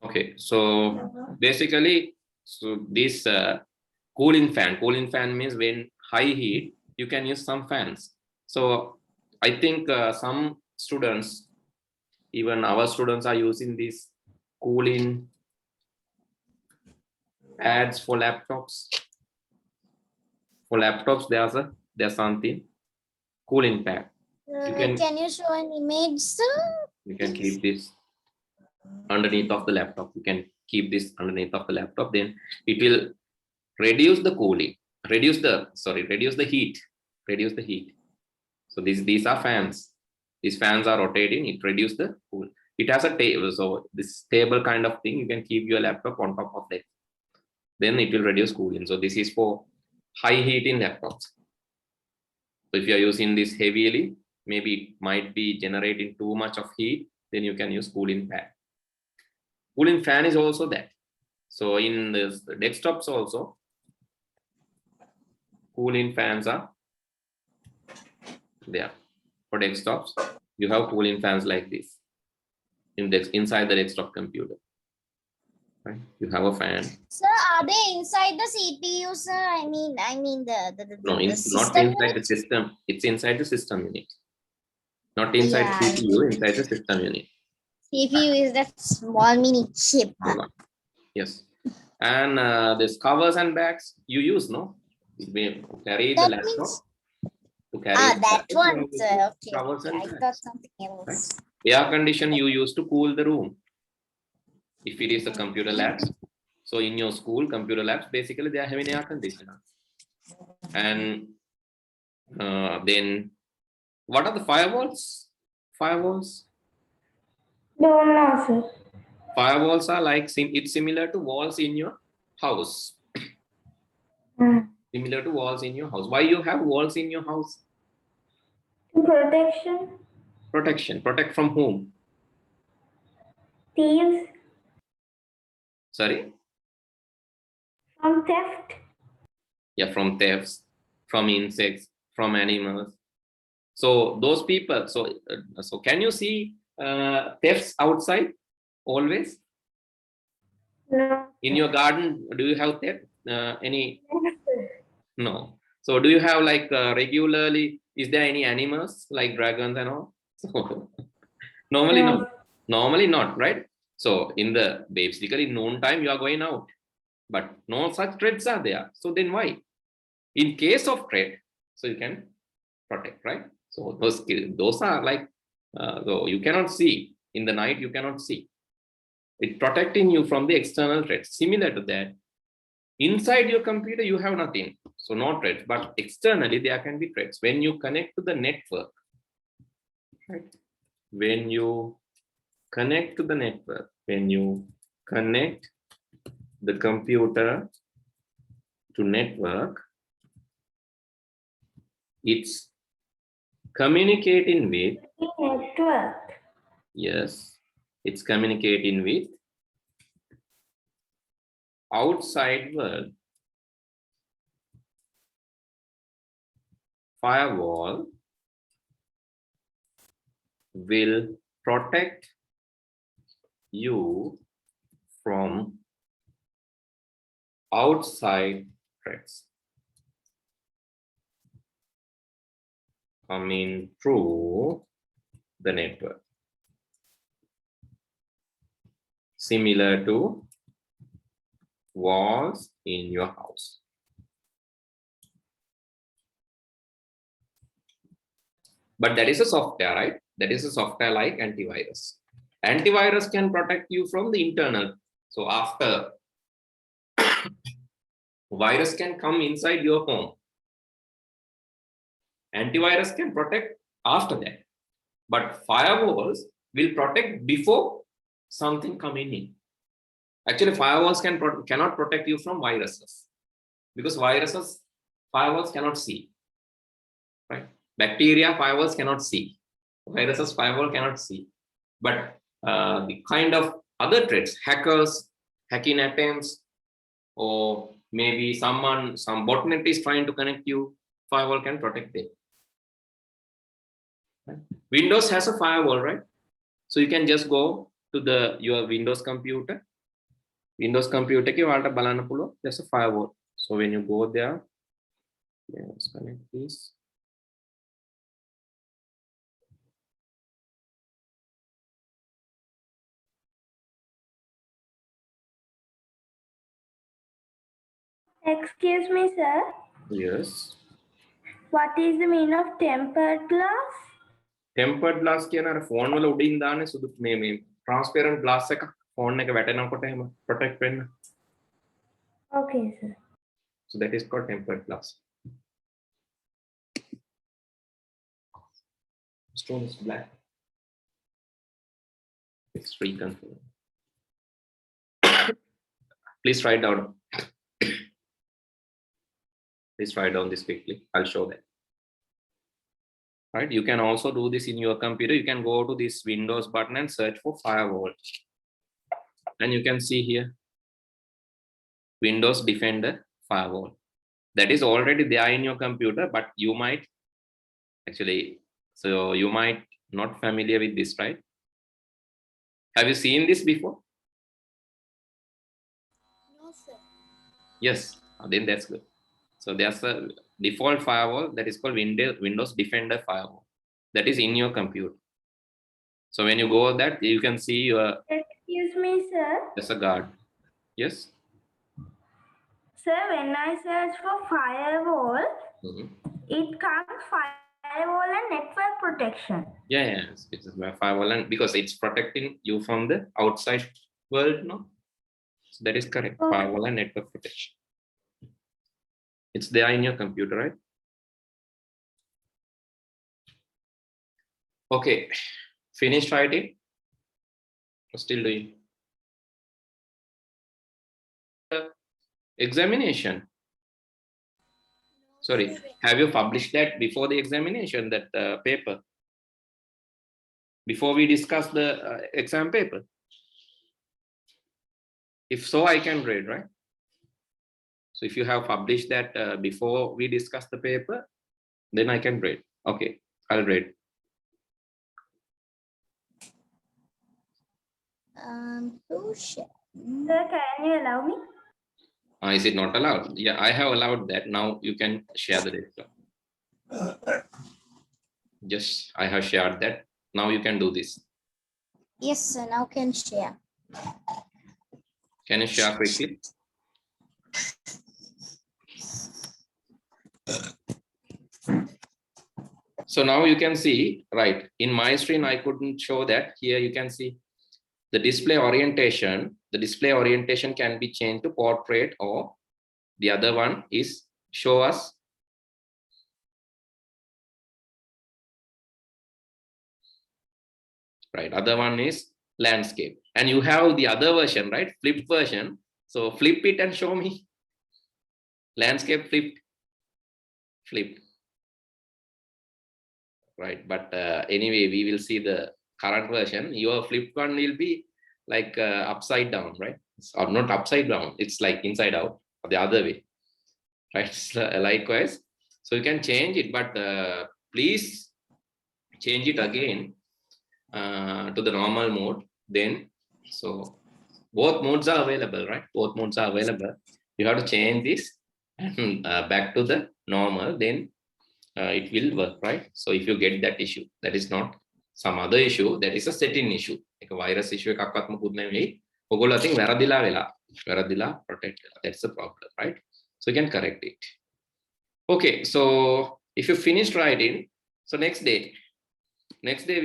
Okay, so basically, so this cooling fan means when high heat, you can use some fans. So I think some students, even our students, are using these cooling pads for laptops. For laptops, there's something cooling pad. Can you show an image, sir? You can keep this underneath of the laptop. You can keep this underneath of the laptop. Then it will reduce the cooling, reduce the heat. So these are fans. These fans are rotating. It reduces the cool. It has a table. So this table kind of thing, you can keep your laptop on top of that. Then it will reduce cooling. So this is for high heat in laptops. So if you are using this heavily, maybe it might be generating too much of heat, then you can use cooling pad. Cooling fan is also that. So in the desktops also, cooling fans are there. For desktops, you have cooling fans like this inside the desktop computer. Right? You have a fan. Sir, are they inside the CPU, sir? I mean No, it's not inside the system. It's inside the system unit. Not inside CPU, inside the system unit. CPU is that small mini chip. Yes. And this covers and bags you use, no? You carry the laptop. To carry that one, sir. Okay. Covers and I bags. thought something else. Right? Air condition you use to cool the room. If it is a computer labs, so in your school computer labs, basically they are having air conditioner. And then what are the firewalls? Firewalls? Don't know, sir. Firewalls are like it's similar to walls in your house. Similar to walls in your house. Why you have walls in your house? Protection. Protection. Protect from whom? Thieves. Sorry? From theft. Yeah, from thefts, from insects, from animals. So those people, so can you see thefts outside always? No. In your garden, do you have theft? Any? No. So do you have like regularly, is there any animals like dragons and all? So normally no. Normally not, right? So in the basically noon time, you are going out, but no such threats are there. So then why? In case of threat, so you can protect, right? So those are like, so you cannot see in the night, you cannot see. It's protecting you from the external threats. Similar to that, inside your computer, you have nothing. So no threats, but externally there can be threats. When you connect to the network, right? When you connect to the network, when you connect the computer to network, it's communicating with network. Yes, it's communicating with outside world. Firewall will protect you from outside threats coming through the network, similar to walls in your house. But that is a software, right? That is a software like antivirus. Antivirus can protect you from the internal. So after virus can come inside your home, antivirus can protect after that. But firewalls will protect before something coming in. Actually, firewalls cannot protect you from viruses, because viruses, firewalls cannot see, right? Bacteria, firewalls cannot see. Viruses, firewall cannot see. But the kind of other threats, hackers, hacking attempts, or maybe some botnet is trying to connect you, firewall can protect it. Right? Windows has a firewall, right? So you can just go to your Windows computer Windows computer එකේ ඔයාලට බලන්න පුළුවන් there's a firewall. So when you go there, let's connect this. Excuse me, sir. Yes. What is the meaning of tempered glass? Tempered glass කියන අර phone වල උඩින් දාන්නේ සුදු මේ transparent glass එක ෆෝන් එක වැටෙනකොට එහෙම protect වෙන්න. Okay, sir. So that is called tempered glass. Stone is black. It's reconfigured. Please write down. Please write down this quickly. I'll show that. Right, you can also do this in your computer. You can go to this Windows button and search for firewall, and you can see here Windows Defender firewall. That is already there in your computer, but you might actually, so you might not familiar with this, right? Have you seen this before? No, sir. Yes, then that's good. So there's a default firewall that is called Windows Defender firewall that is in your computer. So when you go that, you can see your Excuse me, sir. there's a guard. Yes. Sir, when I search for firewall, Mhm. it comes firewall and network protection. Yeah, it's a firewall, and because it's protecting you from the outside world, no? So that is correct. Okay. Firewall and network protection. It's there in your computer, right? Okay, finished writing? Or still doing? Examination. Sorry, have you published that before the examination, that paper? Before we discuss the exam paper? If so, I can grade, right? So if you have published that before we discuss the paper, then I can grade. Okay, I'll grade. To share. Sir, can you allow me? Is it not allowed? Yeah, I have allowed that. Now you can share the desktop. Just, I have shared that. Now you can do this. Yes, sir. Now can share. Can you share quickly? So now you can see, right, in my screen, I couldn't show that. Here you can see the display orientation. The display orientation can be changed to portrait, or the other one is show us. Right, other one is landscape. And you have the other version, right, flip version. So flip it and show me. Landscape flipped. Flipped. Right, but anyway, we will see the current version. Your flipped one will be like upside down, right? Or not upside down, it's like inside out, or the other way, right? So, likewise, so you can change it, but please change it again to the normal mode. Then, so both modes are available, right? Both modes are available. You have to change this and back to the normal, then it will work, right? So if you get that issue, that is not some other issue, that is a setting issue. Like a virus issue එකක්වත් මොකුත් නෙවෙයි. ඔයගොල්ලෝ අතින් වැරදිලා protect වෙලා. That's the problem, right? So you can correct it. Okay, so if you finished writing, so next day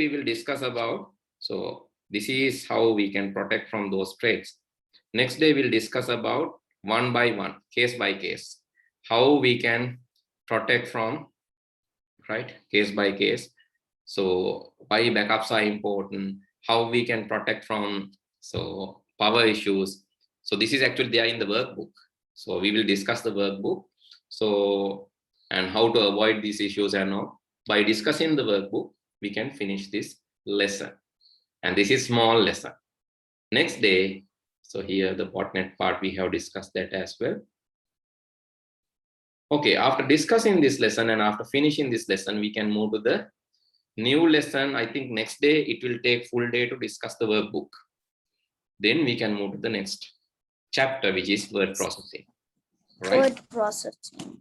we will discuss about, so this is how we can protect from those threats. Next day we'll discuss about one by one, case by case, how we can protect from, right, case by case. So why backups are important, how we can protect from, so power issues. So this is actually there in the workbook. So we will discuss the workbook. So, and how to avoid these issues and all. By discussing the workbook, we can finish this lesson. And this is small lesson. Next day, so here the botnet part, we have discussed that as well. Okay, after discussing this lesson and after finishing this lesson, we can move to the new lesson. I think next day it will take full day to discuss the workbook. Then we can move to the next chapter, which is word processing. Right? Word processing.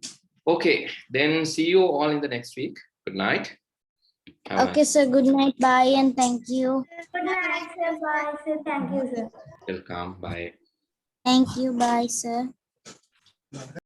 Okay, then see you all in the next week. Good night. Have a Okay, sir. Good night. Bye and thank you. Good night, sir. Bye, sir. Thank you, sir. welcome. Bye. Thank you. Bye, sir.